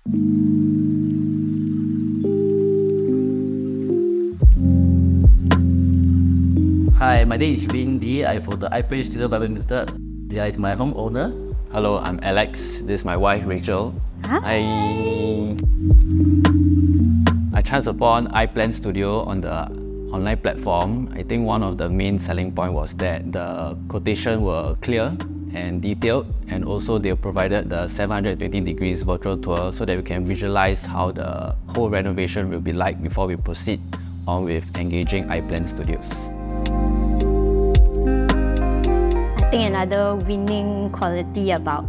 Hi, my name is Vin Lee. I'm from the iPlanestudio Studio by Limited. Yeah, it's my homeowner. Hello, I'm Alex. This is my wife, Rachel. Hi. I chanced upon iPlanstudio on the online platform. I think one of the main selling point was that the quotation were clear and detailed, and also they provided the 720 degrees virtual tour so that we can visualize how the whole renovation will be like before we proceed on with engaging iPlanstudios. I think another winning quality about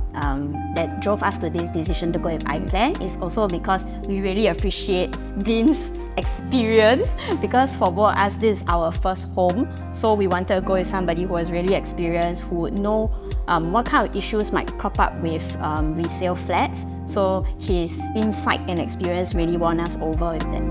that drove us to this decision to go with iPlan is also because we really appreciate Vin's experience, because for both of us this is our first home, so we wanted to go with somebody who was really experienced, who would know what kind of issues might crop up with resale flats. So his insight and experience really won us over with that.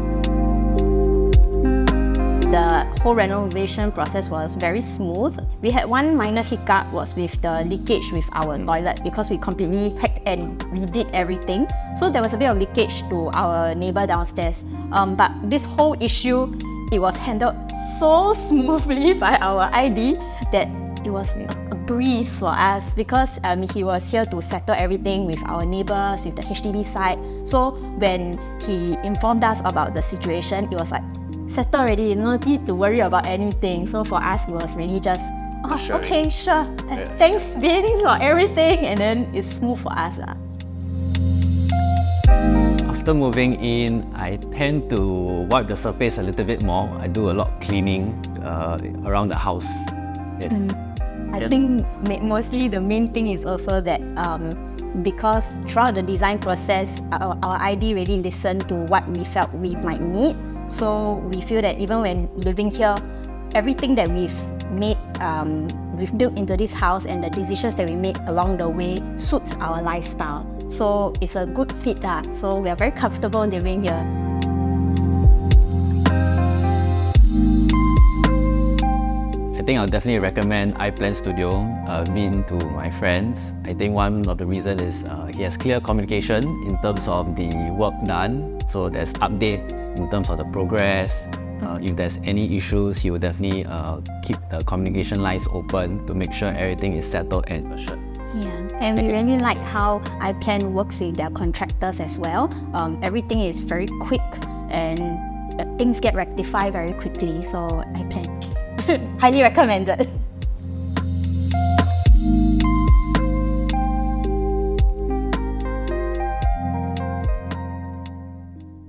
The whole renovation process was very smooth. We had one minor hiccup was with the leakage with our toilet, because we completely hacked and redid everything. So there was a bit of leakage to our neighbor downstairs. But this whole issue, it was handled so smoothly by our ID that it was a breeze for us, because he was here to settle everything with our neighbors, with the HDB side. So when he informed us about the situation, it was like, settle already, no need to worry about anything. So for us, it was really just, okay, sure. Yeah. Thanks, Vin, for everything. And then it's smooth for us. After moving in, I tend to wipe the surface a little bit more. I do a lot of cleaning around the house. Yes. I think mostly the main thing is also that because throughout the design process, our ID really listened to what we felt we might need. So we feel that even when living here, everything that we've made, we've built into this house, and the decisions that we made along the way suits our lifestyle. So it's a good fit. So we are very comfortable living here. I think I'll definitely recommend iPlanstudio Vin to my friends. I think one of the reasons is he has clear communication in terms of the work done. So there's update in terms of the progress. If there's any issues, he will definitely keep the communication lines open to make sure everything is settled and assured. Yeah, and we really like how iPlan works with their contractors as well. Everything is very quick and things get rectified very quickly. So iPlan, highly recommended.